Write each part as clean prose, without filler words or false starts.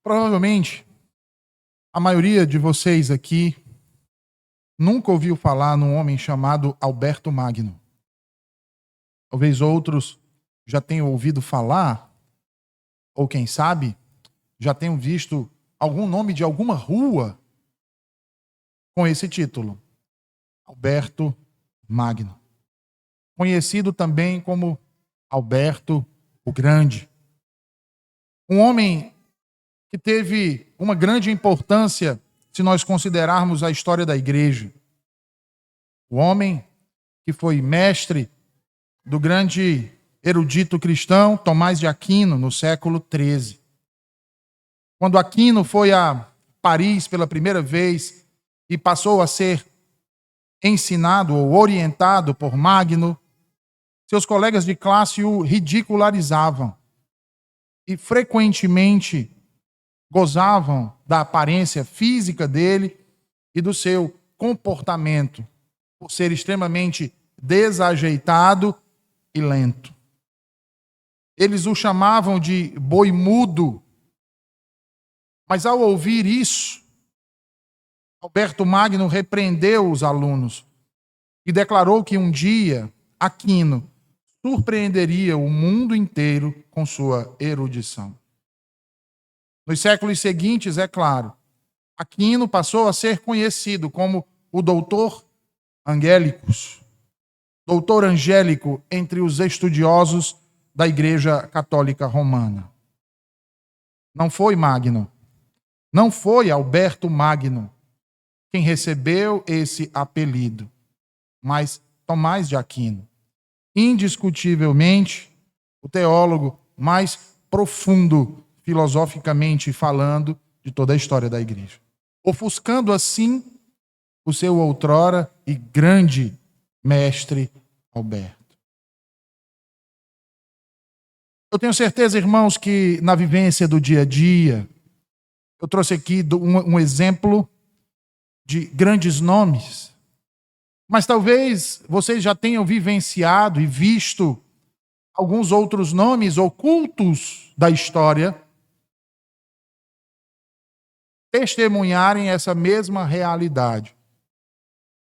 Provavelmente, a maioria de vocês aqui nunca ouviu falar num homem chamado Alberto Magno. Talvez outros já tenham ouvido falar, ou quem sabe, já tenham visto algum nome de alguma rua com esse título, Alberto Magno. Conhecido também como Alberto o Grande. Um homem que teve uma grande importância se nós considerarmos a história da igreja. O homem que foi mestre do grande erudito cristão Tomás de Aquino, no século XIII. Quando Aquino foi a Paris pela primeira vez e passou a ser ensinado ou orientado por Magno, seus colegas de classe o ridicularizavam e frequentemente gozavam da aparência física dele e do seu comportamento, por ser extremamente desajeitado e lento. Eles o chamavam de boi mudo. Mas ao ouvir isso, Alberto Magno repreendeu os alunos e declarou que um dia Aquino surpreenderia o mundo inteiro com sua erudição. Nos séculos seguintes, é claro, Aquino passou a ser conhecido como o doutor Angélicos, doutor angélico entre os estudiosos da Igreja Católica Romana. Não foi Magno, não foi Alberto Magno quem recebeu esse apelido, mas Tomás de Aquino. Indiscutivelmente, o teólogo mais profundo, filosoficamente falando, de toda a história da igreja. Ofuscando assim o seu outrora e grande mestre Alberto. Eu tenho certeza, irmãos, que na vivência do dia a dia, eu trouxe aqui um exemplo de grandes nomes, mas talvez vocês já tenham vivenciado e visto alguns outros nomes ocultos da história testemunharem essa mesma realidade.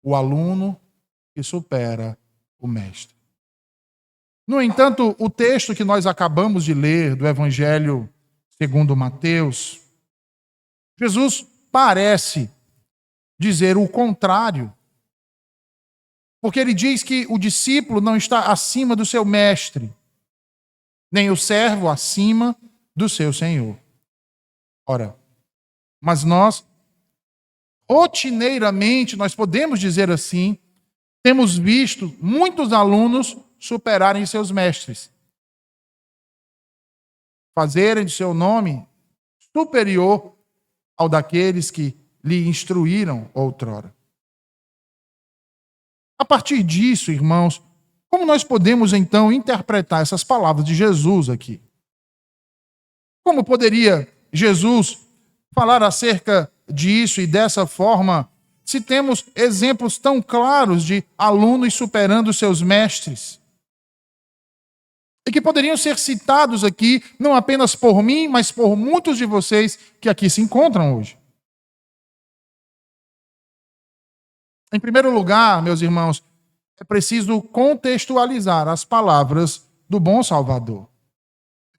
O aluno que supera o mestre. No entanto, o texto que nós acabamos de ler do Evangelho segundo Mateus, Jesus parece dizer o contrário. Porque ele diz que o discípulo não está acima do seu mestre, nem o servo acima do seu senhor. Ora, mas nós, rotineiramente, nós podemos dizer assim, temos visto muitos alunos superarem seus mestres. Fazerem de seu nome superior ao daqueles que lhe instruíram outrora. A partir disso, irmãos, como nós podemos então interpretar essas palavras de Jesus aqui? Como poderia Jesus falar acerca disso e dessa forma, se temos exemplos tão claros de alunos superando seus mestres? E que poderiam ser citados aqui, não apenas por mim, mas por muitos de vocês que aqui se encontram hoje. Em primeiro lugar, meus irmãos, é preciso contextualizar as palavras do bom Salvador.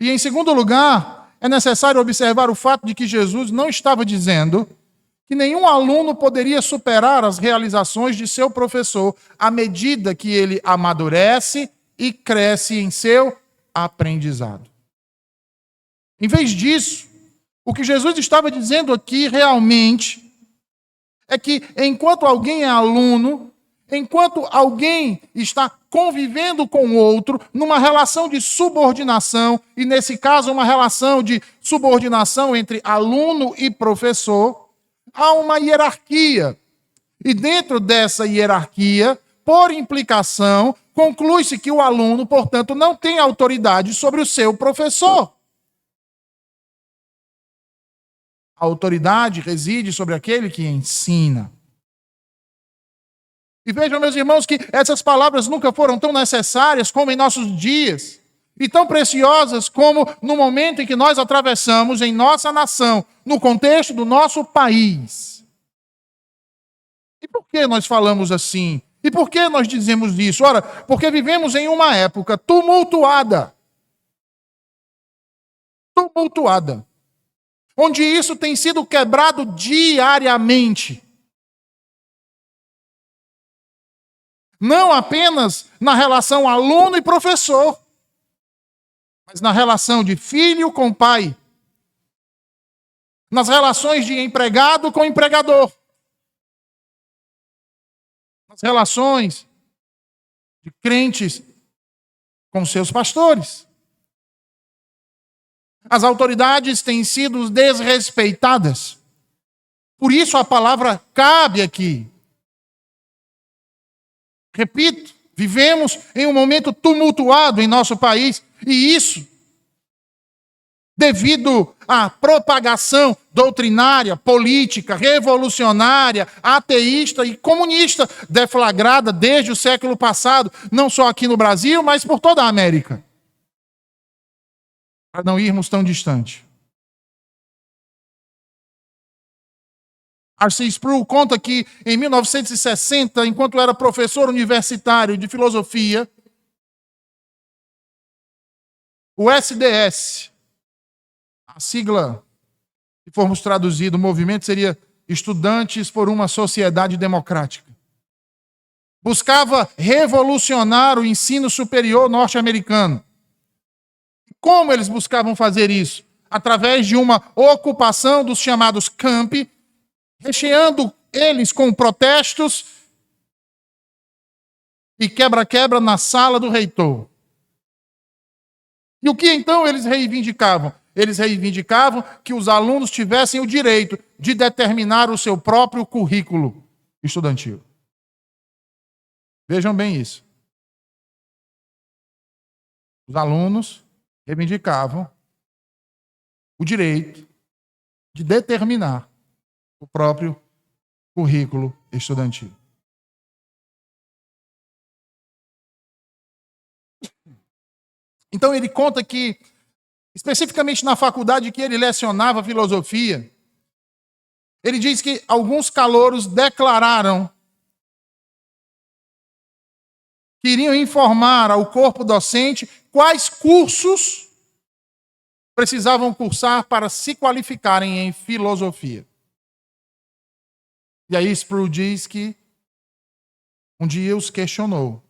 E em segundo lugar, é necessário observar o fato de que Jesus não estava dizendo que nenhum aluno poderia superar as realizações de seu professor à medida que ele amadurece e cresce em seu aprendizado. Em vez disso, o que Jesus estava dizendo aqui realmente é que enquanto alguém é aluno, enquanto alguém está convivendo com o outro numa relação de subordinação, e nesse caso uma relação de subordinação entre aluno e professor, há uma hierarquia. E dentro dessa hierarquia, por implicação, conclui-se que o aluno, portanto, não tem autoridade sobre o seu professor. A autoridade reside sobre aquele que ensina. E vejam, meus irmãos, que essas palavras nunca foram tão necessárias como em nossos dias. e tão preciosas como no momento em que nós atravessamos em nossa nação, no contexto do nosso país. E por que nós falamos assim? E por que nós dizemos isso? Ora, porque vivemos em uma época tumultuada. Tumultuada. Onde isso tem sido quebrado diariamente. Não apenas na relação aluno e professor, mas na relação de filho com pai, nas relações de empregado com empregador, nas relações de crentes com seus pastores. As autoridades têm sido desrespeitadas. Por isso a palavra cabe aqui. Repito, vivemos em um momento tumultuado em nosso país, e isso devido à propagação doutrinária, política, revolucionária, ateísta e comunista deflagrada desde o século passado, não só aqui no Brasil, mas por toda a América. Para não irmos tão distante. R.C. Sproul conta que, em 1960, enquanto era professor universitário de filosofia, o SDS, a sigla, se formos traduzir do movimento, seria Estudantes por uma Sociedade Democrática, buscava revolucionar o ensino superior norte-americano. Como eles buscavam fazer isso? Através de uma ocupação dos chamados campi, recheando eles com protestos e quebra-quebra na sala do reitor. E o que então eles reivindicavam? Eles reivindicavam que os alunos tivessem o direito de determinar o seu próprio currículo estudantil. Vejam bem isso. Os alunos reivindicavam o direito de determinar o próprio currículo estudantil. Então ele conta que, especificamente na faculdade que ele lecionava filosofia, ele diz que alguns calouros declararam que iriam informar ao corpo docente quais cursos precisavam cursar para se qualificarem em filosofia. E aí Sproul diz que um dia os questionou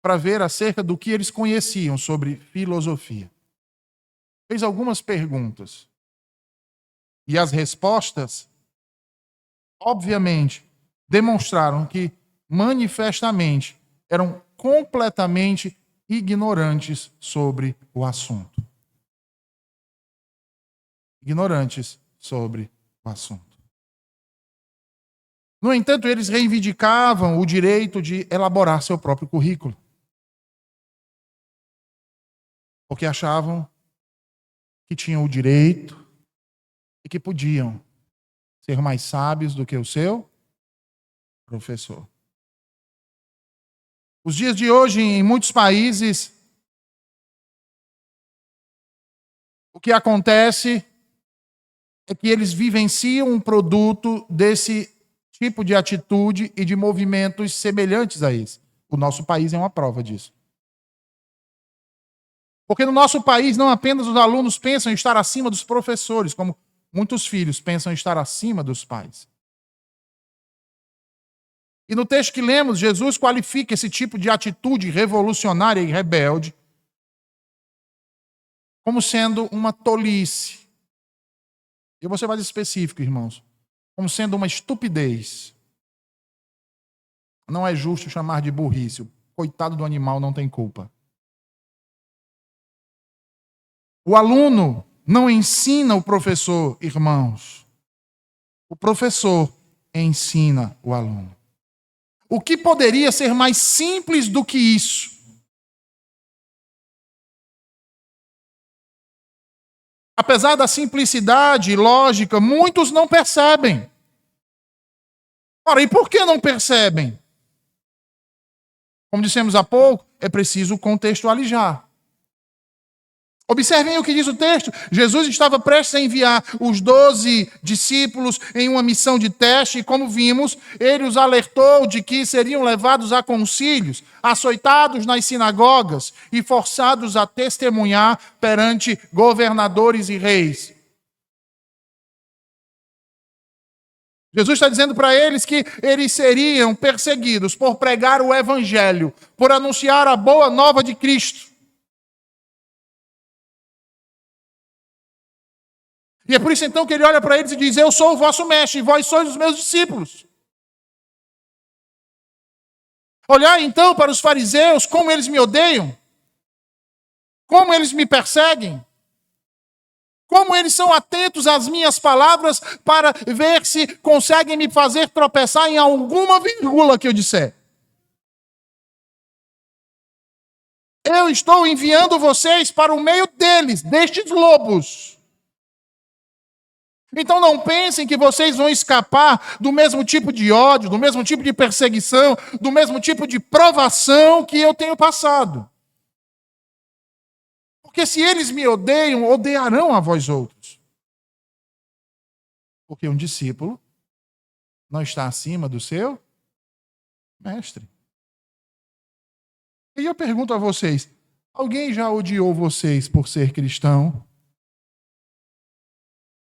para ver acerca do que eles conheciam sobre filosofia. Fez algumas perguntas. E as respostas, obviamente, demonstraram que, manifestamente, eram completamente ignorantes sobre o assunto. Ignorantes sobre o assunto. No entanto, eles reivindicavam o direito de elaborar seu próprio currículo. Porque achavam que tinham o direito e que podiam ser mais sábios do que o seu professor. Os dias de hoje, em muitos países, o que acontece é que eles vivenciam um produto desse tipo de atitude e de movimentos semelhantes a esse. O nosso país é uma prova disso. Porque no nosso país não apenas os alunos pensam em estar acima dos professores, como muitos filhos pensam em estar acima dos pais. E no texto que lemos, Jesus qualifica esse tipo de atitude revolucionária e rebelde como sendo uma tolice. Eu vou ser mais específico, irmãos. Como sendo uma estupidez. Não é justo chamar de burrice. O coitado do animal não tem culpa. O aluno não ensina o professor, irmãos. O professor ensina o aluno. O que poderia ser mais simples do que isso? Apesar da simplicidade lógica, muitos não percebem. Ora, e por que não percebem? Como dissemos há pouco, é preciso contextualizar. Observem o que diz o texto. Jesus estava prestes a enviar os 12 discípulos em uma missão de teste, e como vimos, ele os alertou de que seriam levados a concílios, açoitados nas sinagogas e forçados a testemunhar perante governadores e reis. Jesus está dizendo para eles que eles seriam perseguidos por pregar o evangelho, por anunciar a boa nova de Cristo. E é por isso então que ele olha para eles e diz: eu sou o vosso mestre, e vós sois os meus discípulos. Olhar então para os fariseus, como eles me odeiam, como eles me perseguem, como eles são atentos às minhas palavras para ver se conseguem me fazer tropeçar em alguma vírgula que eu disser. Eu estou enviando vocês para o meio deles, destes lobos. Então não pensem que vocês vão escapar do mesmo tipo de ódio, do mesmo tipo de perseguição, do mesmo tipo de provação que eu tenho passado. Porque se eles me odeiam, odiarão a vós outros. Porque um discípulo não está acima do seu mestre. E eu pergunto a vocês, alguém já odiou vocês por ser cristão?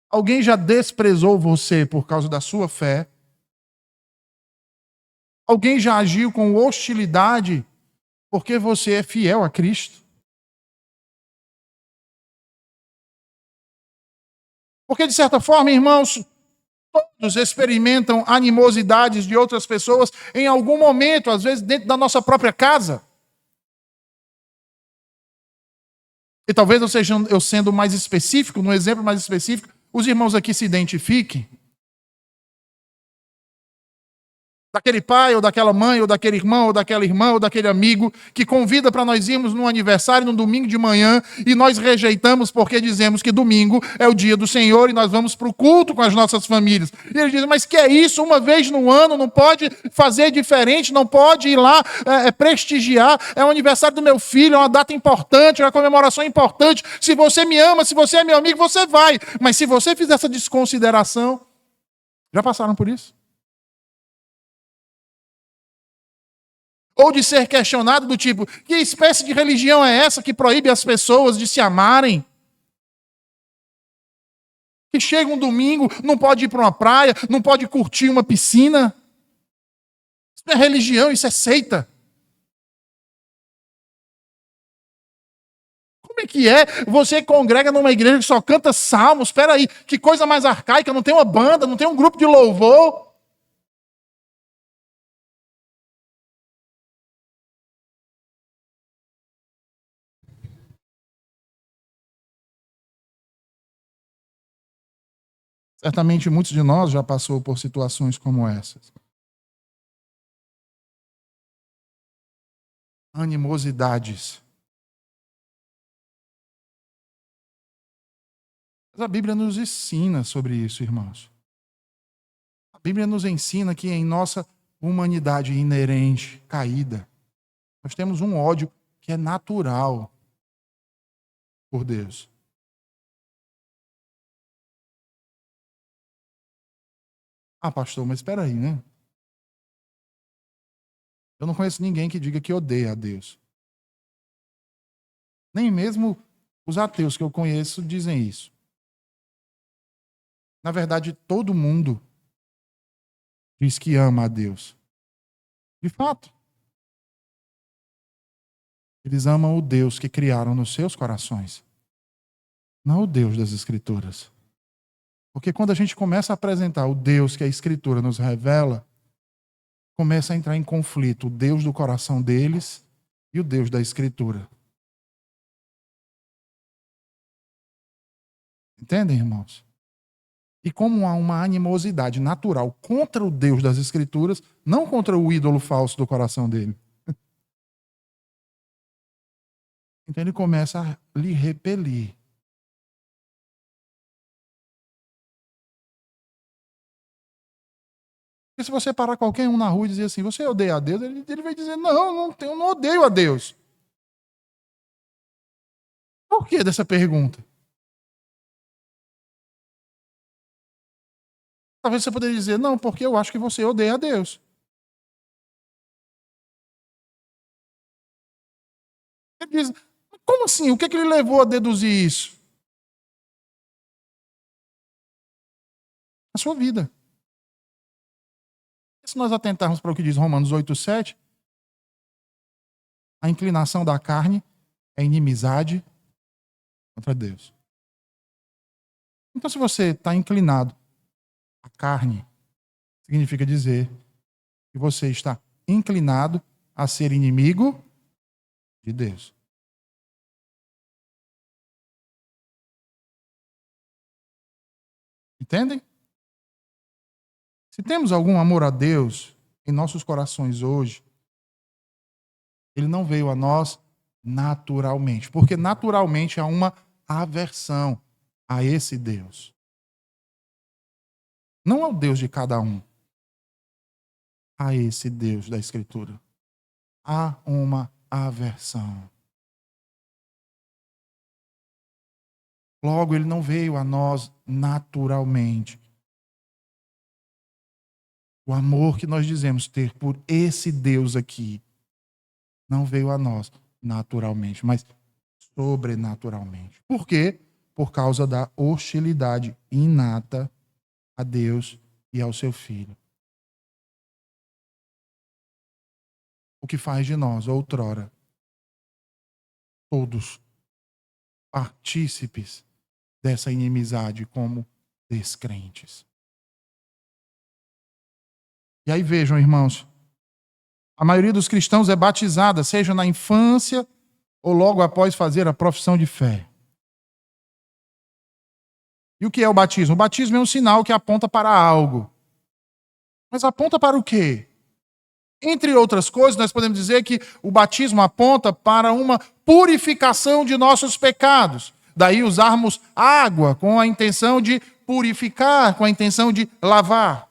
Alguém já desprezou você por causa da sua fé? Alguém já agiu com hostilidade porque você é fiel a Cristo? Porque, de certa forma, irmãos, todos experimentam animosidades de outras pessoas em algum momento, às vezes dentro da nossa própria casa. E talvez eu sendo mais específico, num exemplo mais específico, os irmãos aqui se identifiquem. Daquele pai, ou daquela mãe, ou daquele irmão, ou daquela irmã, ou daquele amigo que convida para nós irmos num aniversário, num domingo de manhã, e nós rejeitamos porque dizemos que domingo é o dia do Senhor e nós vamos para o culto com as nossas famílias. E eles dizem, mas que é isso? Uma vez no ano, não pode fazer diferente, não pode ir lá prestigiar. É o aniversário do meu filho, é uma data importante, é uma comemoração importante. Se você me ama, se você é meu amigo, você vai. Mas se você fizer essa desconsideração, já passaram por isso? Ou de ser questionado do tipo, que espécie de religião é essa que proíbe as pessoas de se amarem? Que chega um domingo, não pode ir para uma praia, não pode curtir uma piscina? Isso não é religião, isso é seita. Como é que é? Você congrega numa igreja que só canta salmos, espera aí, que coisa mais arcaica, não tem uma banda, não tem um grupo de louvor. Certamente muitos de nós já passou por situações como essas. Animosidades. Mas a Bíblia nos ensina sobre isso, irmãos. A Bíblia nos ensina que em nossa humanidade inerente, caída, nós temos um ódio que é natural por Deus. Ah, pastor, mas espera aí, né? Eu não conheço ninguém que diga que odeia a Deus. Nem mesmo os ateus que eu conheço dizem isso. Na verdade, todo mundo diz que ama a Deus. De fato. Eles amam o Deus que criaram nos seus corações, não o Deus das Escrituras. Porque quando a gente começa a apresentar o Deus que a Escritura nos revela, começa a entrar em conflito o Deus do coração deles e o Deus da Escritura. Entendem, irmãos? E como há uma animosidade natural contra o Deus das Escrituras, não contra o ídolo falso do coração dele. Então ele começa a lhe repelir. Porque se você parar qualquer um na rua e dizer assim, você odeia a Deus, ele vai dizer, não, eu não odeio a Deus. Por que dessa pergunta? Talvez você poderia dizer, não, porque eu acho que você odeia a Deus. Ele diz, como assim? O que ele levou a deduzir isso? A sua vida. Se nós atentarmos para o que diz Romanos 8,7, a inclinação da carne é inimizade contra Deus. Então, se você está inclinado à carne, significa dizer que você está inclinado a ser inimigo de Deus. Entendem? Se temos algum amor a Deus em nossos corações hoje, ele não veio a nós naturalmente, porque naturalmente há uma aversão a esse Deus. Não ao Deus de cada um, a esse Deus da Escritura. Há uma aversão. Logo, ele não veio a nós naturalmente. O amor que nós dizemos ter por esse Deus aqui não veio a nós naturalmente, mas sobrenaturalmente. Por quê? Por causa da hostilidade inata a Deus e ao seu Filho. O que faz de nós, outrora, todos partícipes dessa inimizade como descrentes. E aí vejam, irmãos, a maioria dos cristãos é batizada, seja na infância ou logo após fazer a profissão de fé. E o que é o batismo? O batismo é um sinal que aponta para algo. Mas aponta para o quê? Entre outras coisas, nós podemos dizer que o batismo aponta para uma purificação de nossos pecados. Daí usarmos água com a intenção de purificar, com a intenção de lavar.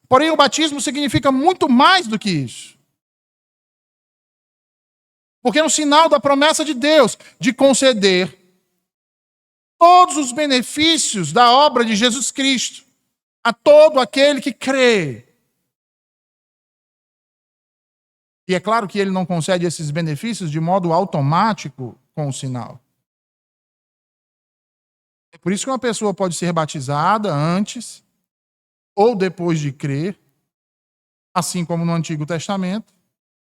Porém, o batismo significa muito mais do que isso. Porque é um sinal da promessa de Deus de conceder todos os benefícios da obra de Jesus Cristo a todo aquele que crê. E é claro que ele não concede esses benefícios de modo automático com o sinal. É por isso que uma pessoa pode ser batizada antes ou depois de crer, assim como no Antigo Testamento,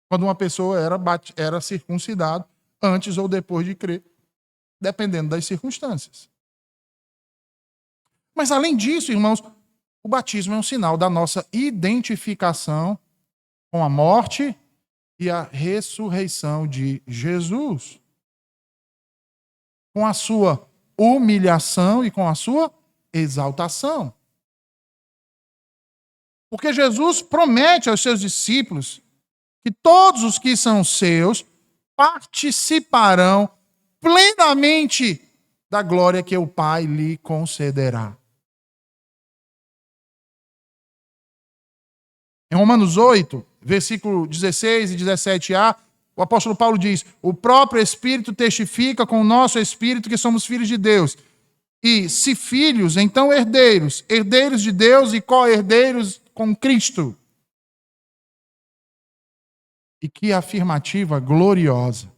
quando uma pessoa era circuncidada antes ou depois de crer, dependendo das circunstâncias. Mas além disso, irmãos, o batismo é um sinal da nossa identificação com a morte e a ressurreição de Jesus. Com a sua humilhação e com a sua exaltação. Porque Jesus promete aos seus discípulos que todos os que são seus participarão plenamente da glória que o Pai lhe concederá. Em Romanos 8, versículo 16 e 17a, o apóstolo Paulo diz: o próprio Espírito testifica com o nosso Espírito que somos filhos de Deus. E, se filhos, então herdeiros, herdeiros de Deus e co-herdeiros com Cristo. E que afirmativa gloriosa.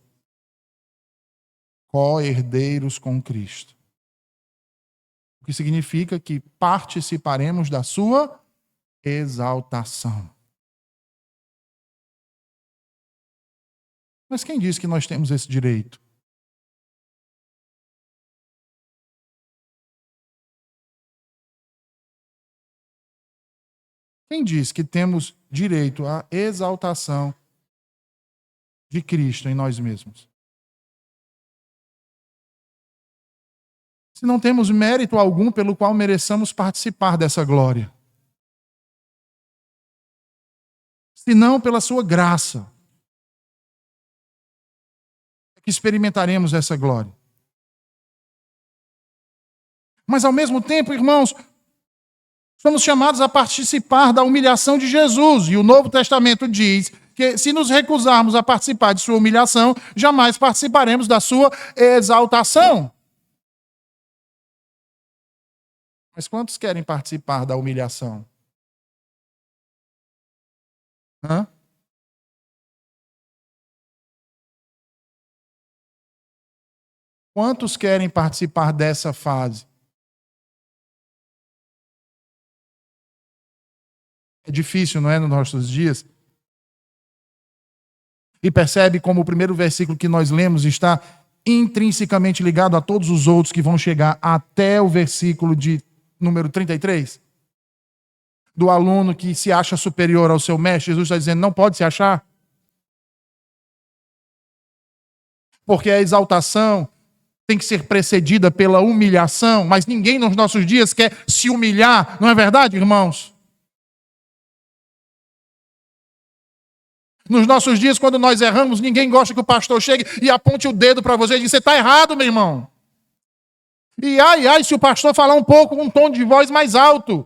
Co-herdeiros com Cristo. O que significa que participaremos da sua exaltação. Mas quem diz que nós temos esse direito? Quem diz que temos direito à exaltação de Cristo em nós mesmos? Se não temos mérito algum pelo qual mereçamos participar dessa glória. Senão pela sua graça, que experimentaremos essa glória. Mas ao mesmo tempo, irmãos, Somos chamados a participar da humilhação de Jesus. E o Novo Testamento diz que se nos recusarmos a participar de sua humilhação, jamais participaremos da sua exaltação. Mas quantos querem participar da humilhação? Hã? Quantos querem participar dessa fase? É difícil, não é, nos nossos dias? E percebe como o primeiro versículo que nós lemos está intrinsecamente ligado a todos os outros que vão chegar até o versículo de número 33? Do aluno que se acha superior ao seu mestre, Jesus está dizendo, não pode se achar. Porque a exaltação tem que ser precedida pela humilhação, mas ninguém nos nossos dias quer se humilhar, não é verdade, irmãos? Nos nossos dias, quando nós erramos, ninguém gosta que o pastor chegue e aponte o dedo para você e diga, você está errado, meu irmão. E ai, se o pastor falar um pouco com um tom de voz mais alto.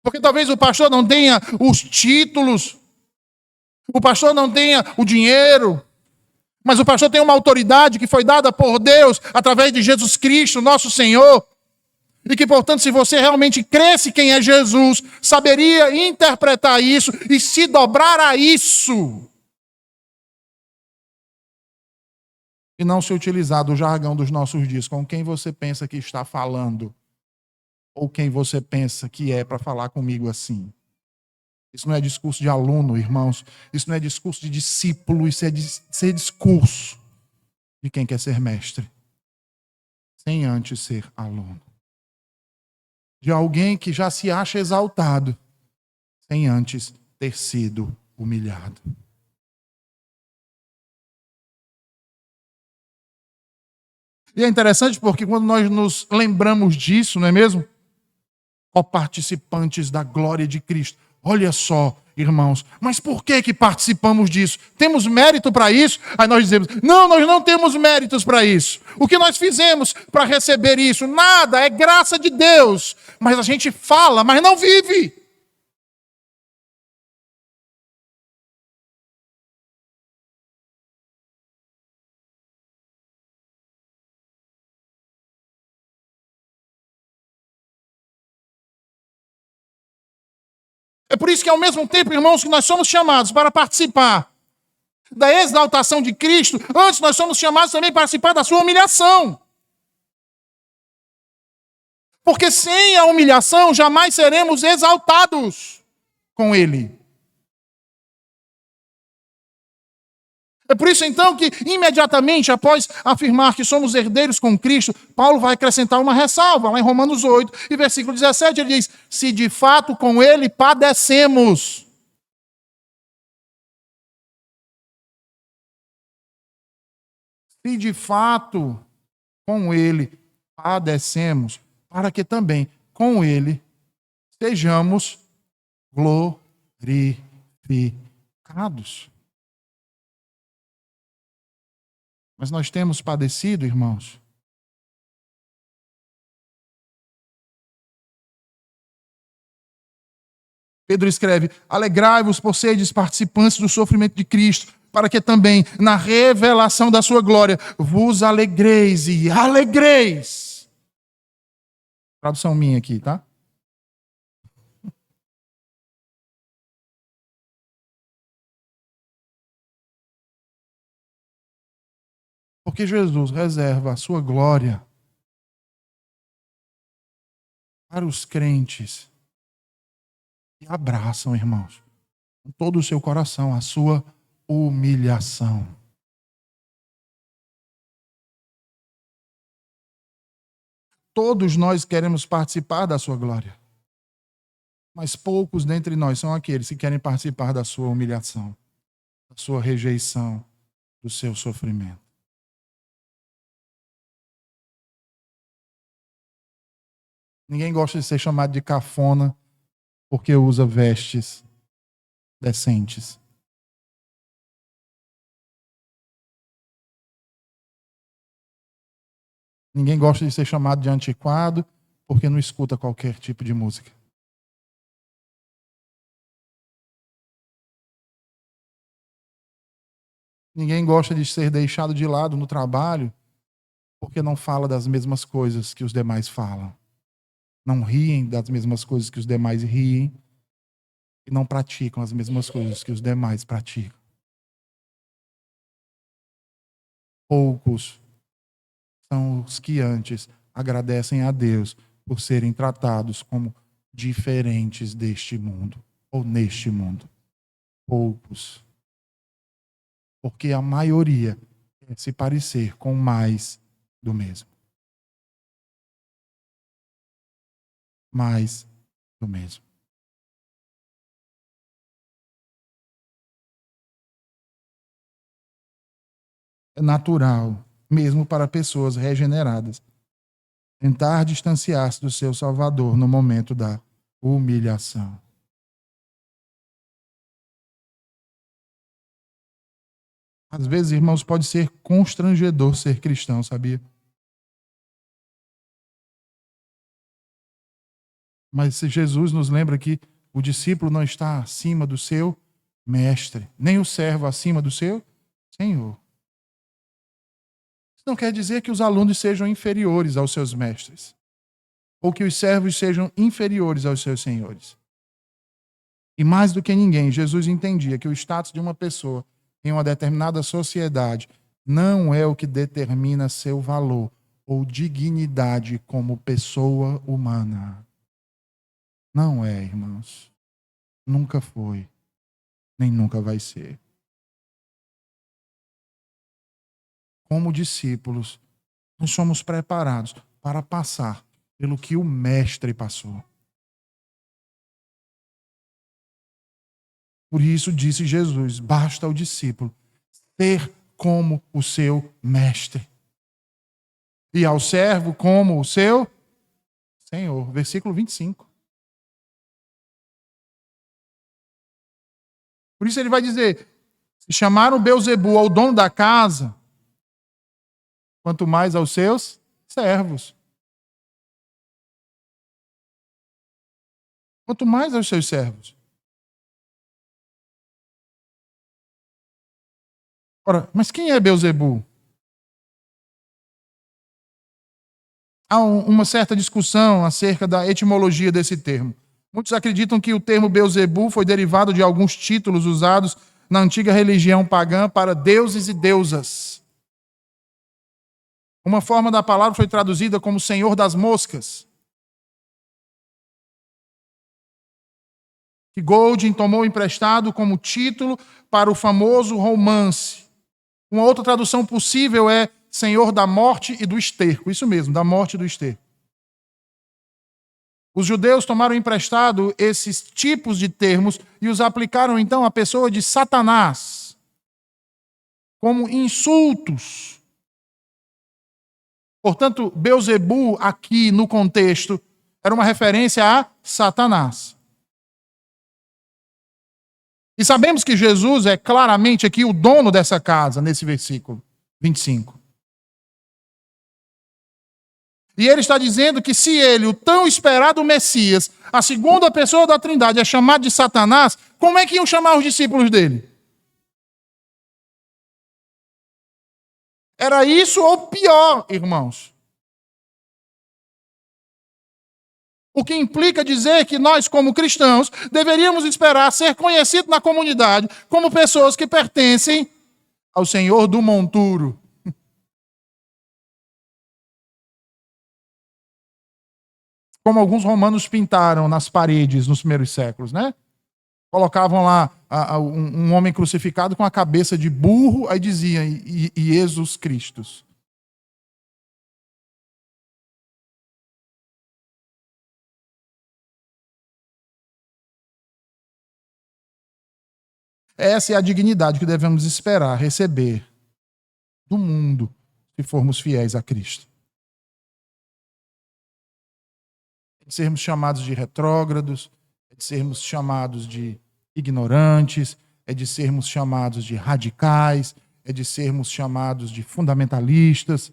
Porque talvez o pastor não tenha os títulos, o pastor não tenha o dinheiro, mas o pastor tem uma autoridade que foi dada por Deus através de Jesus Cristo, nosso Senhor. E que, portanto, se você realmente cresce quem é Jesus, saberia interpretar isso e se dobrar a isso. E não se utilizar do jargão dos nossos dias, com quem você pensa que está falando, ou quem você pensa que é para falar comigo assim. Isso não é discurso de aluno, irmãos. Isso não é discurso de discípulo, isso é discurso de quem quer ser mestre, sem antes ser aluno. De alguém que já se acha exaltado, sem antes ter sido humilhado. E é interessante porque quando nós nos lembramos disso, não é mesmo? Ó participantes da glória de Cristo. Olha só, irmãos, mas por que participamos disso? Temos mérito para isso? Aí nós dizemos, não, nós não temos méritos para isso. O que nós fizemos para receber isso? Nada, é graça de Deus. Mas a gente fala, mas não vive. É por isso que ao mesmo tempo, irmãos, que nós somos chamados para participar da exaltação de Cristo, antes nós somos chamados também para participar da sua humilhação. Porque sem a humilhação jamais seremos exaltados com Ele. É por isso então que imediatamente após afirmar que somos herdeiros com Cristo, Paulo vai acrescentar uma ressalva, lá em Romanos 8, e versículo 17, ele diz, se de fato com Ele padecemos. Se de fato com Ele padecemos, para que também com Ele sejamos glorificados. Mas nós temos padecido, irmãos. Pedro escreve, alegrai-vos por serdes participantes do sofrimento de Cristo, para que também, na revelação da sua glória, vos alegreis e alegreis. Tradução minha aqui, tá? Porque Jesus reserva a sua glória para os crentes que abraçam, irmãos, com todo o seu coração, a sua humilhação. Todos nós queremos participar da sua glória. Mas poucos dentre nós são aqueles que querem participar da sua humilhação, da sua rejeição, do seu sofrimento. Ninguém gosta de ser chamado de cafona porque usa vestes decentes. Ninguém gosta de ser chamado de antiquado porque não escuta qualquer tipo de música. Ninguém gosta de ser deixado de lado no trabalho porque não fala das mesmas coisas que os demais falam. Não riem das mesmas coisas que os demais riem e não praticam as mesmas coisas que os demais praticam. Poucos são os que antes agradecem a Deus por serem tratados como diferentes deste mundo ou neste mundo. Poucos. Porque a maioria quer se parecer com mais do mesmo. Mais do mesmo. É natural, mesmo para pessoas regeneradas, tentar distanciar-se do seu Salvador no momento da humilhação. Às vezes, irmãos, pode ser constrangedor ser cristão, sabia? Mas se Jesus nos lembra que o discípulo não está acima do seu mestre, nem o servo acima do seu senhor. Isso não quer dizer que os alunos sejam inferiores aos seus mestres, ou que os servos sejam inferiores aos seus senhores. E mais do que ninguém, Jesus entendia que o status de uma pessoa em uma determinada sociedade não é o que determina seu valor ou dignidade como pessoa humana. Não é, irmãos. Nunca foi, nem nunca vai ser. Como discípulos, nós somos preparados para passar pelo que o Mestre passou. Por isso disse Jesus, basta ao discípulo ser como o seu mestre. E ao servo como o seu Senhor. Versículo 25. Por isso ele vai dizer, se chamaram Beelzebu ao dono da casa, quanto mais aos seus servos. Quanto mais aos seus servos. Ora, mas quem é Beelzebu? Há uma certa discussão acerca da etimologia desse termo. Muitos acreditam que o termo Beelzebu foi derivado de alguns títulos usados na antiga religião pagã para deuses e deusas. Uma forma da palavra foi traduzida como Senhor das Moscas. Que Golding tomou emprestado como título para o famoso romance. Uma outra tradução possível é Senhor da morte e do esterco. Isso mesmo, da morte e do esterco. Os judeus tomaram emprestado esses tipos de termos e os aplicaram então à pessoa de Satanás como insultos. Portanto, Beelzebu aqui no contexto era uma referência a Satanás. E sabemos que Jesus é claramente aqui o dono dessa casa, nesse versículo 25. E ele está dizendo que se ele, o tão esperado Messias, a segunda pessoa da Trindade, é chamado de Satanás, como é que iam chamar os discípulos dele? Era isso ou pior, irmãos. O que implica dizer que nós, como cristãos, deveríamos esperar ser conhecidos na comunidade como pessoas que pertencem ao Senhor do monturo. Como alguns romanos pintaram nas paredes nos primeiros séculos, né? Colocavam lá um homem crucificado com a cabeça de burro, aí dizia Jesus Cristo. Essa é a dignidade que devemos esperar receber do mundo se formos fiéis a Cristo. É de sermos chamados de retrógrados, é de sermos chamados de ignorantes, é de sermos chamados de radicais, é de sermos chamados de fundamentalistas,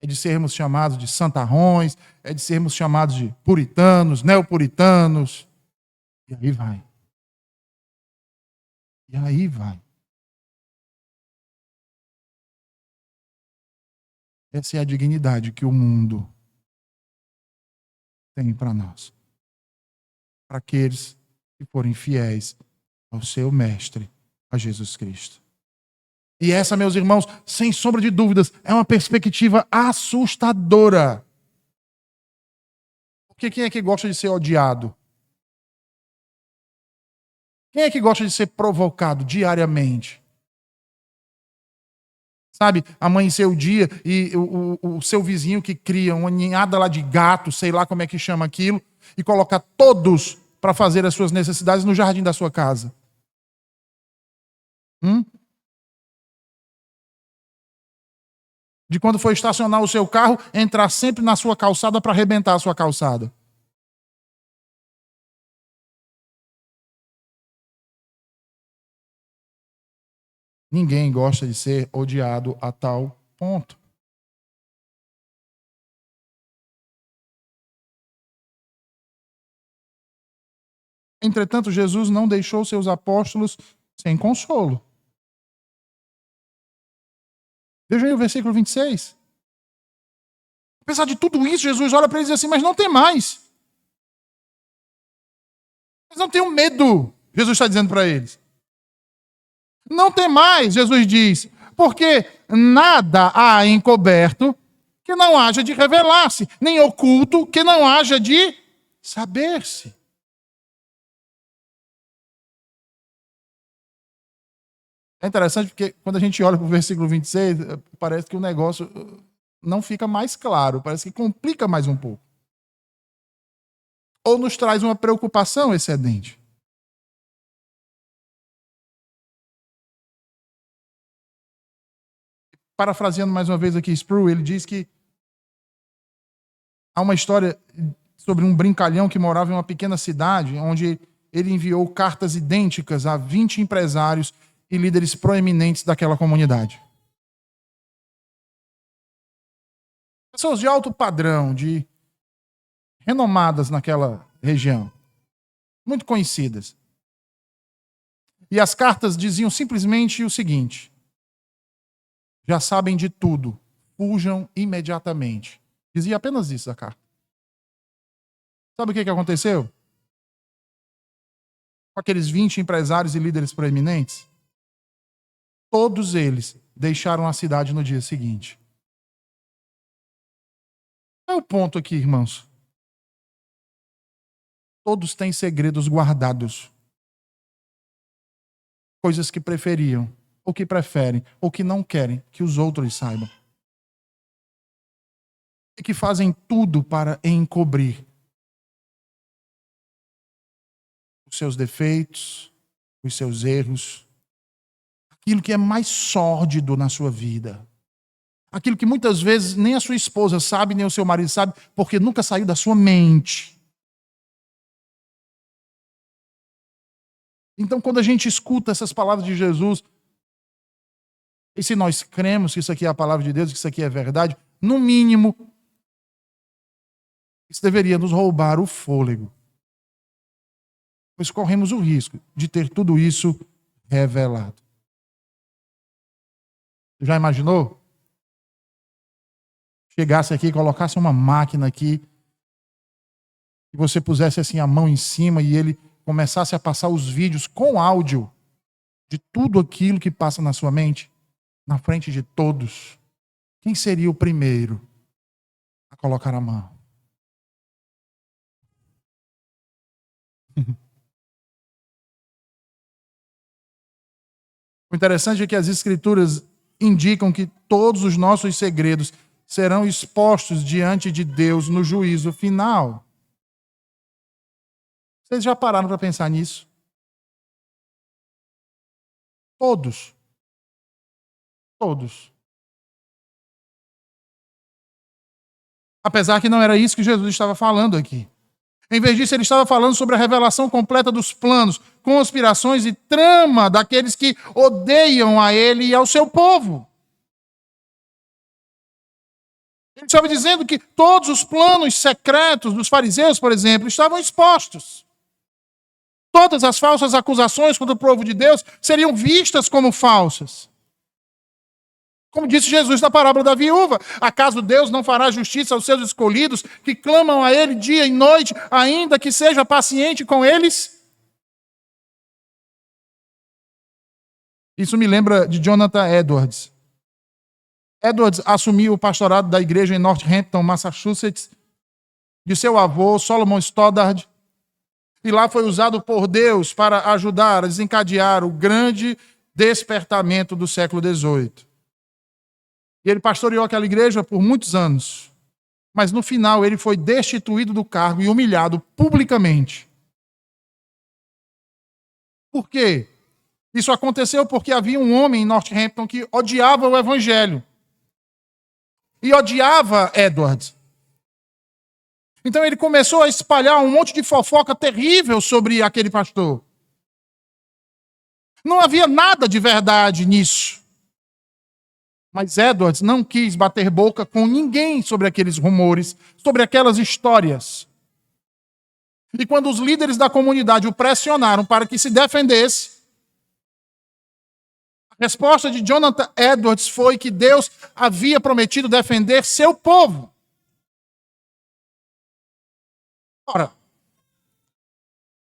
é de sermos chamados de santarrões, é de sermos chamados de puritanos, neopuritanos. E aí vai. E aí vai. Essa é a dignidade que o mundo tem para nós. Para aqueles que forem fiéis ao seu Mestre, a Jesus Cristo. E essa, meus irmãos, sem sombra de dúvidas, é uma perspectiva assustadora. Porque quem é que gosta de ser odiado? Quem é que gosta de ser provocado diariamente? Sabe, amanhecer o dia e o seu vizinho que cria uma ninhada lá de gato, sei lá como é que chama aquilo, e colocar todos para fazer as suas necessidades no jardim da sua casa. De quando for estacionar o seu carro, entrar sempre na sua calçada para arrebentar a sua calçada. Ninguém gosta de ser odiado a tal ponto. Entretanto, Jesus não deixou seus apóstolos sem consolo. Veja aí o versículo 26. Apesar de tudo isso, Jesus olha para eles e diz assim, mas não tem mais. Mas não tenham medo, Jesus está dizendo para eles. Não tem mais, Jesus diz, porque nada há encoberto que não haja de revelar-se, nem oculto que não haja de saber-se. É interessante porque quando a gente olha para o versículo 26, parece que o negócio não fica mais claro, parece que complica mais um pouco. Ou nos traz uma preocupação excedente. Parafraseando mais uma vez aqui Sproul, ele diz que há uma história sobre um brincalhão que morava em uma pequena cidade, onde ele enviou cartas idênticas a 20 empresários e líderes proeminentes daquela comunidade. Pessoas de alto padrão, de renomadas naquela região, muito conhecidas. E as cartas diziam simplesmente o seguinte: já sabem de tudo, fujam imediatamente. Dizia apenas isso a carta. Sabe o que aconteceu? Com aqueles 20 empresários e líderes proeminentes? Todos eles deixaram a cidade no dia seguinte. Qual é o ponto aqui, irmãos? Todos têm segredos guardados. Coisas que preferiam, ou que preferem, ou que não querem que os outros saibam. E que fazem tudo para encobrir os seus defeitos, os seus erros, aquilo que é mais sórdido na sua vida. Aquilo que muitas vezes nem a sua esposa sabe, nem o seu marido sabe, porque nunca saiu da sua mente. Então, quando a gente escuta essas palavras de Jesus, e se nós cremos que isso aqui é a palavra de Deus, que isso aqui é verdade, no mínimo, isso deveria nos roubar o fôlego. Pois corremos o risco de ter tudo isso revelado. Já imaginou? Chegasse aqui, colocasse uma máquina aqui, e você pusesse assim a mão em cima e ele começasse a passar os vídeos com áudio de tudo aquilo que passa na sua mente, na frente de todos. Quem seria o primeiro a colocar a mão? O interessante é que as Escrituras indicam que todos os nossos segredos serão expostos diante de Deus no juízo final. Vocês já pararam para pensar nisso? Todos. Todos. Apesar que não era isso que Jesus estava falando aqui. Em vez disso, ele estava falando sobre a revelação completa dos planos, conspirações e trama daqueles que odeiam a ele e ao seu povo. Ele estava dizendo que todos os planos secretos dos fariseus, por exemplo, estavam expostos. Todas as falsas acusações contra o povo de Deus seriam vistas como falsas. Como disse Jesus na parábola da viúva, acaso Deus não fará justiça aos seus escolhidos que clamam a Ele dia e noite, ainda que seja paciente com eles? Isso me lembra de Jonathan Edwards. Edwards assumiu o pastorado da igreja em Northampton, Massachusetts, de seu avô, Solomon Stoddard, e lá foi usado por Deus para ajudar a desencadear o grande despertamento do século XVIII. E ele pastoreou aquela igreja por muitos anos, mas no final ele foi destituído do cargo e humilhado publicamente. Por quê? Isso aconteceu porque havia um homem em Northampton que odiava o evangelho. E odiava Edwards. Então ele começou a espalhar um monte de fofoca terrível sobre aquele pastor. Não havia nada de verdade nisso. Mas Edwards não quis bater boca com ninguém sobre aqueles rumores, sobre aquelas histórias. E quando os líderes da comunidade o pressionaram para que se defendesse, a resposta de Jonathan Edwards foi que Deus havia prometido defender seu povo. Ora,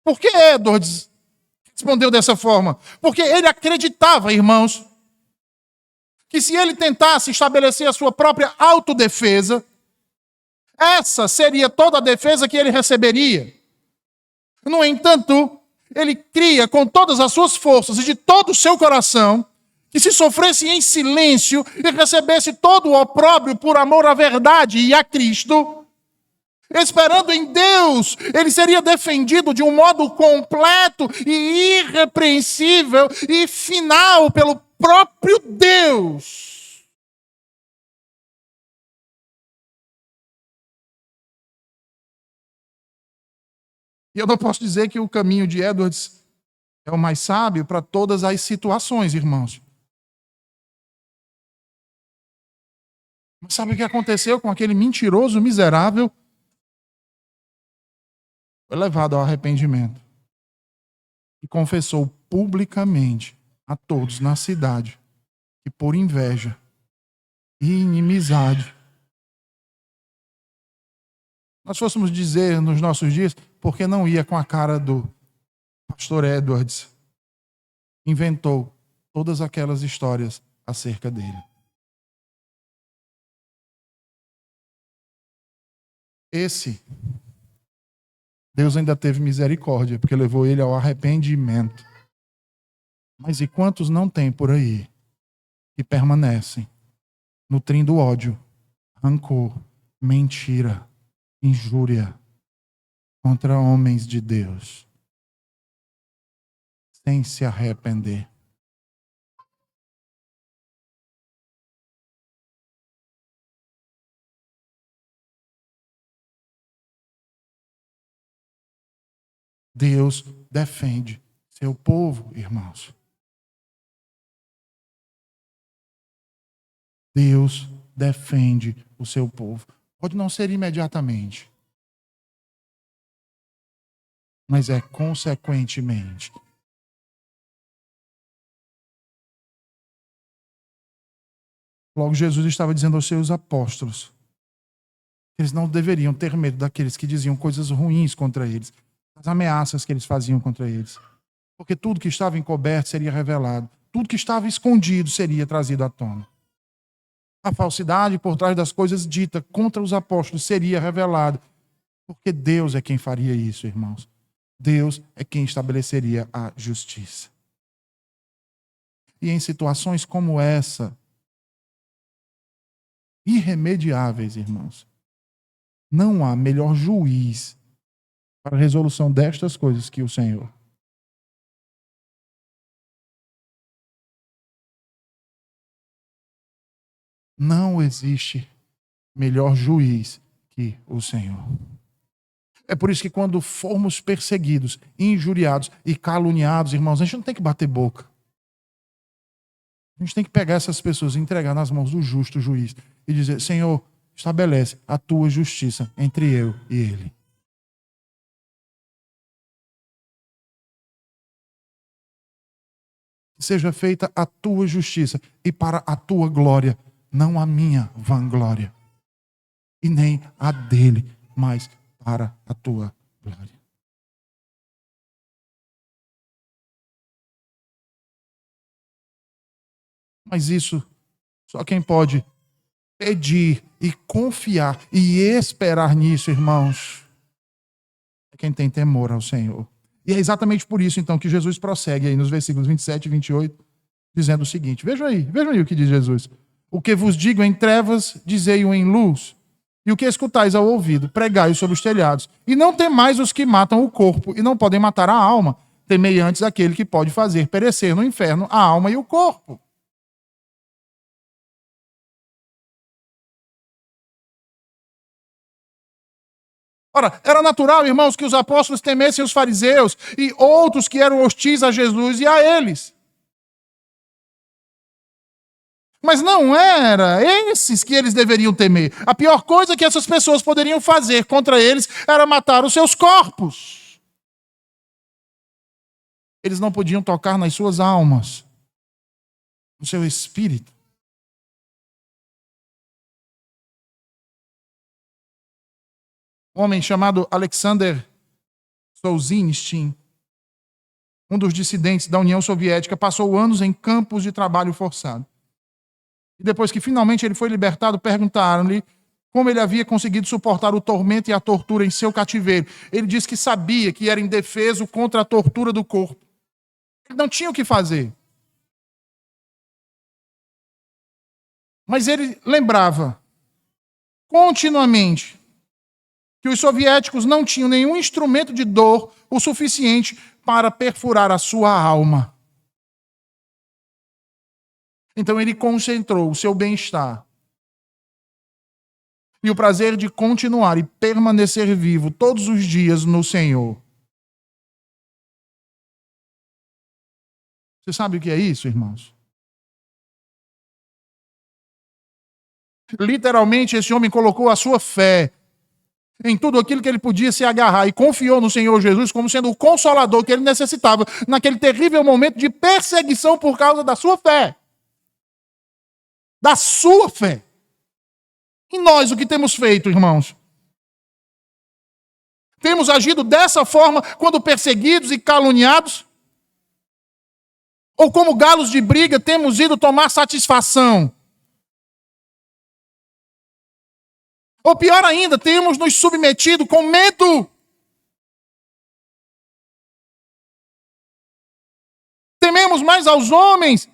por que Edwards respondeu dessa forma? Porque ele acreditava, irmãos, que se ele tentasse estabelecer a sua própria autodefesa, essa seria toda a defesa que ele receberia. No entanto, ele cria com todas as suas forças e de todo o seu coração que se sofresse em silêncio e recebesse todo o opróbrio por amor à verdade e a Cristo, esperando em Deus, ele seria defendido de um modo completo e irrepreensível e final pelo próprio Deus. E eu não posso dizer que o caminho de Edwards é o mais sábio para todas as situações, irmãos. Mas sabe o que aconteceu com aquele mentiroso miserável? Foi levado ao arrependimento e confessou publicamente a todos na cidade que por inveja e inimizade, nós fôssemos dizer nos nossos dias, porque não ia com a cara do pastor Edwards, inventou todas aquelas histórias acerca dele. Esse, Deus ainda teve misericórdia, porque levou ele ao arrependimento. Mas e quantos não tem por aí que permanecem nutrindo ódio, rancor, mentira, injúria contra homens de Deus, sem se arrepender? Deus defende seu povo, irmãos. Deus defende o seu povo. Pode não ser imediatamente, mas é consequentemente. Logo, Jesus estava dizendo aos seus apóstolos que eles não deveriam ter medo daqueles que diziam coisas ruins contra eles, das ameaças que eles faziam contra eles. Porque tudo que estava encoberto seria revelado. Tudo que estava escondido seria trazido à tona. A falsidade por trás das coisas ditas contra os apóstolos seria revelada. Porque Deus é quem faria isso, irmãos. Deus é quem estabeleceria a justiça. E em situações como essa, irremediáveis, irmãos, não há melhor juiz para a resolução destas coisas que o Senhor. Não existe melhor juiz que o Senhor. É por isso que quando formos perseguidos, injuriados e caluniados, irmãos, a gente não tem que bater boca. A gente tem que pegar essas pessoas e entregar nas mãos do justo juiz e dizer: Senhor, estabelece a tua justiça entre eu e ele. Que seja feita a tua justiça e para a tua glória, não a minha vanglória. E nem a dele, mas para a tua glória. Mas isso só quem pode pedir e confiar e esperar nisso, irmãos, é quem tem temor ao Senhor. E é exatamente por isso, então, que Jesus prossegue aí nos versículos 27 e 28, dizendo o seguinte. Vejam aí o que diz Jesus. O que vos digo em trevas, dizei-o em luz. E o que escutais ao ouvido, pregai-o sobre os telhados. E não temais os que matam o corpo e não podem matar a alma. Temei antes aquele que pode fazer perecer no inferno a alma e o corpo. Ora, era natural, irmãos, que os apóstolos temessem os fariseus e outros que eram hostis a Jesus e a eles. Mas não era esses que eles deveriam temer. A pior coisa que essas pessoas poderiam fazer contra eles era matar os seus corpos. Eles não podiam tocar nas suas almas, no seu espírito. Um homem chamado Alexander Solzhenitsyn, um dos dissidentes da União Soviética, passou anos em campos de trabalho forçado. E depois que finalmente ele foi libertado, perguntaram-lhe como ele havia conseguido suportar o tormento e a tortura em seu cativeiro. Ele disse que sabia que era indefeso contra a tortura do corpo. Ele não tinha o que fazer. Mas ele lembrava continuamente que os soviéticos não tinham nenhum instrumento de dor o suficiente para perfurar a sua alma. Então ele concentrou o seu bem-estar e o prazer de continuar e permanecer vivo todos os dias no Senhor. Você sabe o que é isso, irmãos? Literalmente, esse homem colocou a sua fé em tudo aquilo que ele podia se agarrar e confiou no Senhor Jesus como sendo o consolador que ele necessitava naquele terrível momento de perseguição por causa da sua fé. Da sua fé. E nós, o que temos feito, irmãos? Temos agido dessa forma quando perseguidos e caluniados? Ou como galos de briga, temos ido tomar satisfação? Ou pior ainda, temos nos submetido com medo? Tememos mais aos homens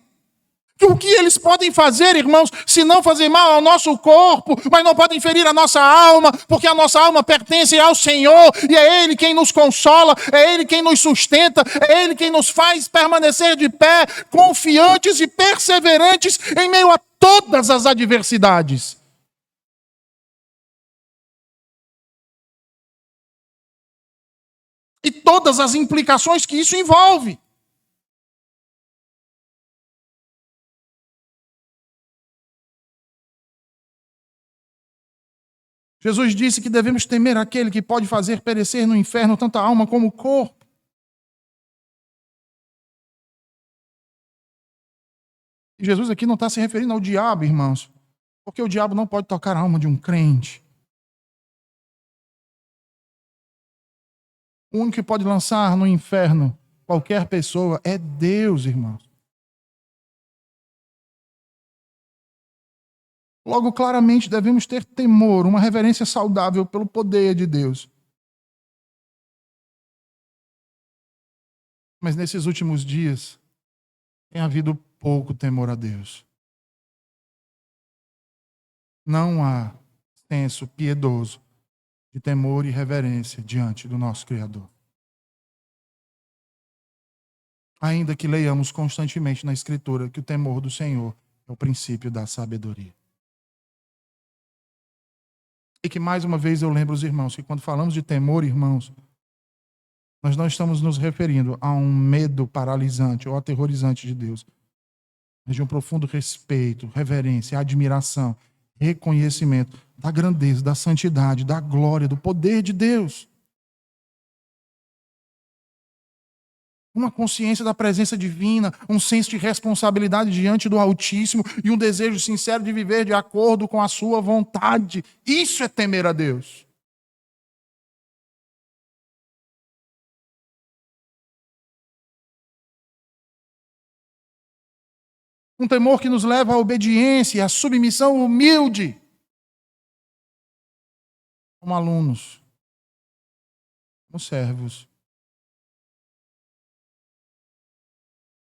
o que eles podem fazer, irmãos, se não fazer mal ao nosso corpo, mas não podem ferir a nossa alma, porque a nossa alma pertence ao Senhor, e é Ele quem nos consola, é Ele quem nos sustenta, é Ele quem nos faz permanecer de pé, confiantes e perseverantes em meio a todas as adversidades. E todas as implicações que isso envolve. Jesus disse que devemos temer aquele que pode fazer perecer no inferno tanto a alma como o corpo. E Jesus aqui não está se referindo ao diabo, irmãos, porque o diabo não pode tocar a alma de um crente. O único que pode lançar no inferno qualquer pessoa é Deus, irmãos. Logo, claramente, devemos ter temor, uma reverência saudável pelo poder de Deus. Mas nesses últimos dias, tem havido pouco temor a Deus. Não há senso piedoso de temor e reverência diante do nosso Criador. Ainda que leiamos constantemente na Escritura que o temor do Senhor é o princípio da sabedoria. E que mais uma vez eu lembro os irmãos que quando falamos de temor, irmãos, nós não estamos nos referindo a um medo paralisante ou aterrorizante de Deus, mas de um profundo respeito, reverência, admiração reconhecimento da grandeza, da santidade, da glória, do poder de Deus. Uma consciência da presença divina, um senso de responsabilidade diante do Altíssimo e um desejo sincero de viver de acordo com a sua vontade. Isso é temer a Deus. Um temor que nos leva à obediência, à submissão humilde. Como alunos, como servos.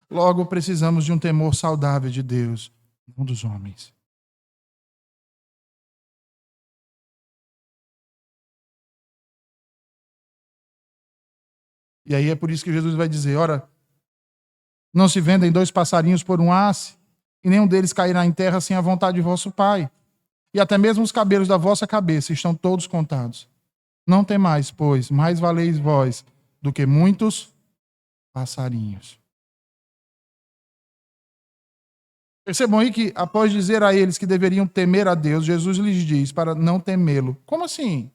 Logo, precisamos de um temor saudável de Deus, não dos homens. E aí é por isso que Jesus vai dizer, ora, não se vendem 2 passarinhos por um asse, e nenhum deles cairá em terra sem a vontade de vosso Pai. E até mesmo os cabelos da vossa cabeça estão todos contados. Não temais, pois, mais valeis vós do que muitos passarinhos. Percebam aí que, após dizer a eles que deveriam temer a Deus, Jesus lhes diz para não temê-lo. Como assim?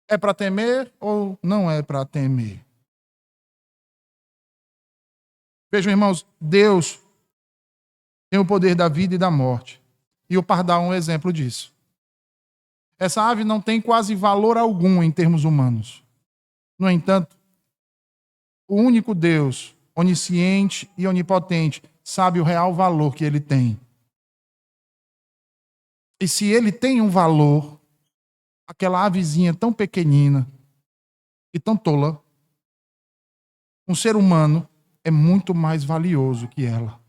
É para temer ou não é para temer? Vejam, irmãos, Deus tem o poder da vida e da morte. E o pardal é um exemplo disso. Essa ave não tem quase valor algum em termos humanos. No entanto, o único Deus, onisciente e onipotente, sabe o real valor que ele tem. E se ele tem um valor, aquela avezinha tão pequenina e tão tola, um ser humano é muito mais valioso que ela.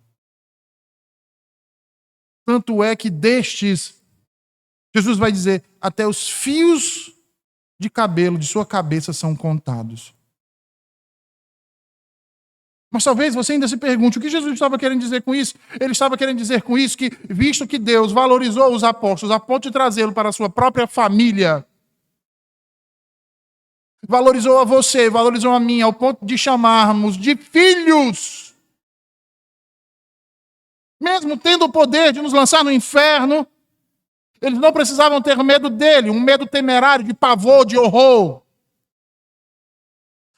Tanto é que destes, Jesus vai dizer, até os fios de cabelo de sua cabeça são contados. Mas talvez você ainda se pergunte, o que Jesus estava querendo dizer com isso? Ele estava querendo dizer com isso que, visto que Deus valorizou os apóstolos a ponto de trazê-lo para a sua própria família, valorizou a você, valorizou a mim, ao ponto de chamarmos de filhos, mesmo tendo o poder de nos lançar no inferno, eles não precisavam ter medo dele, um medo temerário, de pavor, de horror.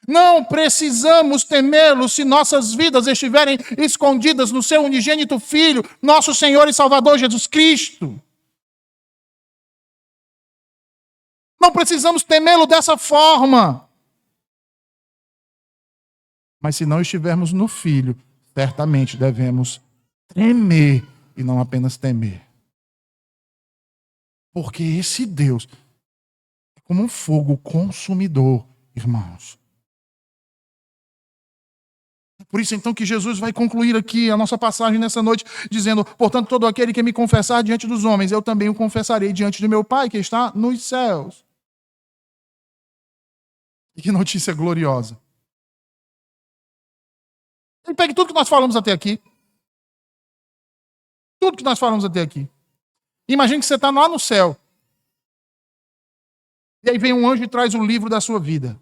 Não precisamos temê-lo se nossas vidas estiverem escondidas no seu unigênito Filho, nosso Senhor e Salvador Jesus Cristo. Não precisamos temê-lo dessa forma. Mas se não estivermos no Filho, certamente devemos tremer e não apenas temer. Porque esse Deus é como um fogo consumidor, irmãos. Por isso, então, que Jesus vai concluir aqui a nossa passagem nessa noite, dizendo, portanto, todo aquele que me confessar diante dos homens, eu também o confessarei diante de meu Pai, que está nos céus. E que notícia gloriosa. E pegue tudo que nós falamos até aqui. Tudo que nós falamos até aqui. Imagine que você está lá no céu. E aí vem um anjo e traz o livro da sua vida.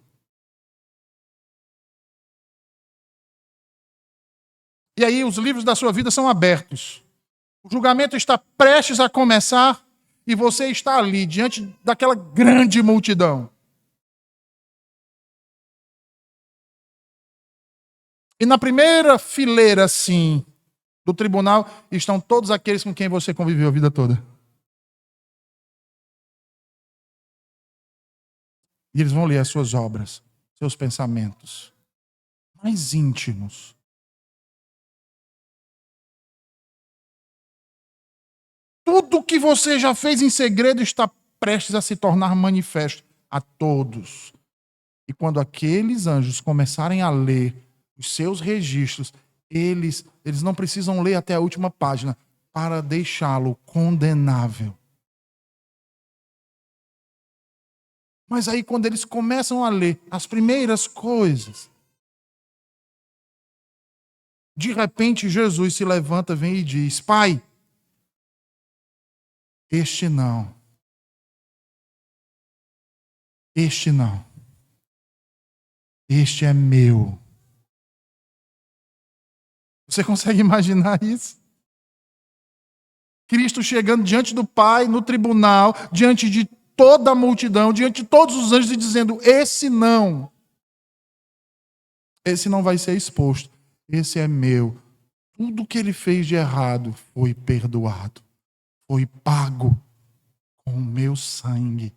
E aí os livros da sua vida são abertos. O julgamento está prestes a começar e você está ali, diante daquela grande multidão. E na primeira fileira, assim, do tribunal, estão todos aqueles com quem você conviveu a vida toda. E eles vão ler as suas obras, seus pensamentos mais íntimos. Tudo que você já fez em segredo está prestes a se tornar manifesto a todos. E quando aqueles anjos começarem a ler os seus registros, eles não precisam ler até a última página para deixá-lo condenável. Mas aí, quando eles começam a ler as primeiras coisas, de repente Jesus se levanta, vem e diz, Pai, este não. Este não. Este é meu. Você consegue imaginar isso? Cristo chegando diante do Pai, no tribunal, diante de toda a multidão, diante de todos os anjos e dizendo: esse não vai ser exposto, esse é meu. Tudo que ele fez de errado foi perdoado, foi pago com o meu sangue.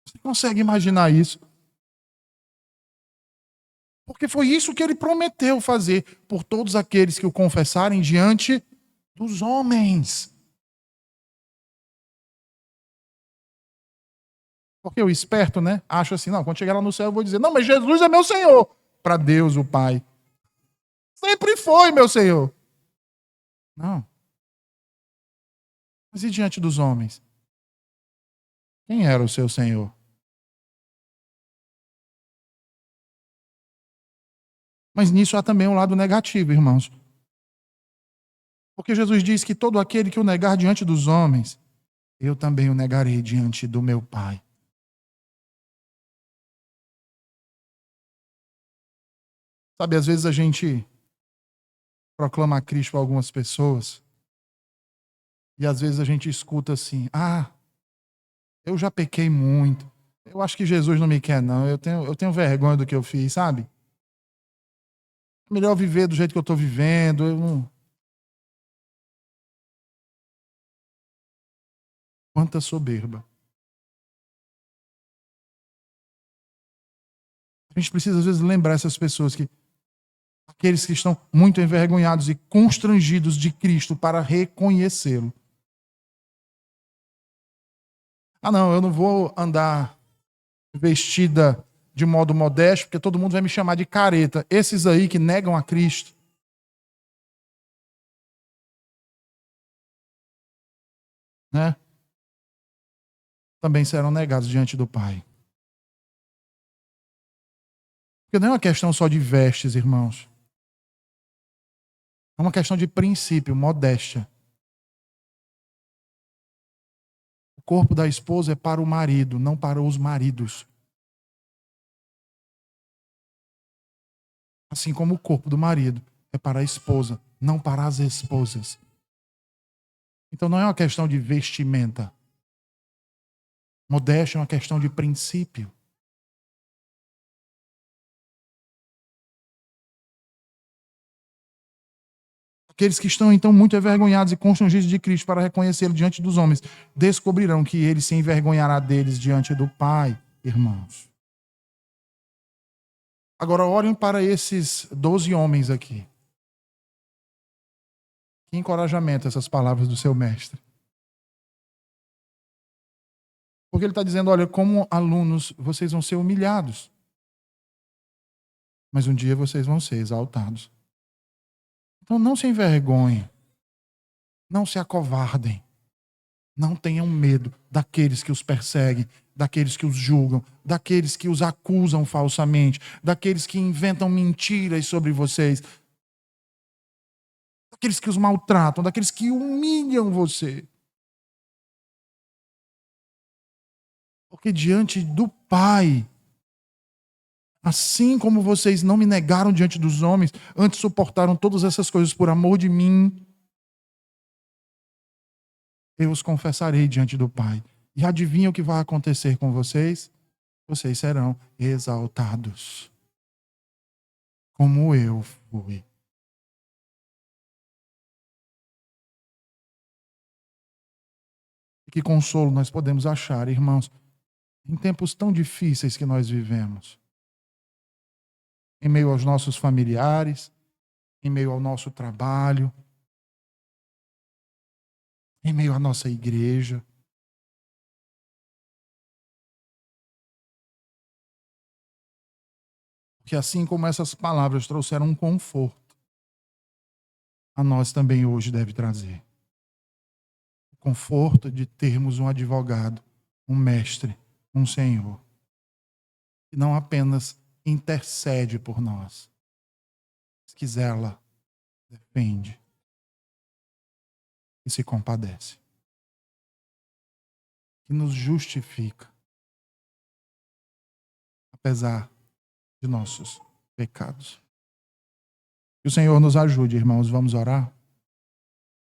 Você consegue imaginar isso? Porque foi isso que ele prometeu fazer por todos aqueles que o confessarem diante dos homens. Porque o esperto, né, acha assim: não, quando chegar lá no céu eu vou dizer: não, mas Jesus é meu Senhor. Para Deus, o Pai. Sempre foi meu Senhor. Não. Mas e diante dos homens? Quem era o seu Senhor? Mas nisso há também um lado negativo, irmãos. Porque Jesus diz que todo aquele que o negar diante dos homens, eu também o negarei diante do meu Pai. Sabe, às vezes a gente proclama Cristo para algumas pessoas e às vezes a gente escuta assim: ah, eu já pequei muito. Eu acho que Jesus não me quer, não. Eu tenho vergonha do que eu fiz, sabe? É melhor viver do jeito que eu estou vivendo. Quanta soberba. A gente precisa, às vezes, lembrar essas pessoas que aqueles que estão muito envergonhados e constrangidos de Cristo para reconhecê-lo. Ah, não, eu não vou andar vestida de modo modesto, porque todo mundo vai me chamar de careta. Esses aí que negam a Cristo, né, também serão negados diante do Pai. Porque não é uma questão só de vestes, irmãos. É uma questão de princípio, modéstia. O corpo da esposa é para o marido, não para os maridos. Assim como o corpo do marido é para a esposa, não para as esposas. Então não é uma questão de vestimenta. Modéstia é uma questão de princípio. Aqueles que estão então muito envergonhados e constrangidos de Cristo para reconhecê-lo diante dos homens, descobrirão que ele se envergonhará deles diante do Pai, irmãos. Agora olhem para esses 12 homens aqui. Que encorajamento essas palavras do seu mestre. Porque ele está dizendo: olha, como alunos, vocês vão ser humilhados. Mas um dia vocês vão ser exaltados. Então não se envergonhem. Não se acovardem. Não tenham medo daqueles que os perseguem, daqueles que os julgam, daqueles que os acusam falsamente, daqueles que inventam mentiras sobre vocês, daqueles que os maltratam, daqueles que humilham você. Porque diante do Pai, assim como vocês não me negaram diante dos homens, antes suportaram todas essas coisas por amor de mim, eu os confessarei diante do Pai. E adivinha o que vai acontecer com vocês? Vocês serão exaltados, como eu fui. Que consolo nós podemos achar, irmãos, em tempos tão difíceis que nós vivemos. Em meio aos nossos familiares, em meio ao nosso trabalho, em meio à nossa igreja. Que assim como essas palavras trouxeram um conforto, a nós também hoje deve trazer. O conforto de termos um advogado, um mestre, um Senhor, que não apenas intercede por nós, mas que zela, defende e se compadece, que nos justifica, apesar de nossos pecados. Que o Senhor nos ajude, irmãos. Vamos orar?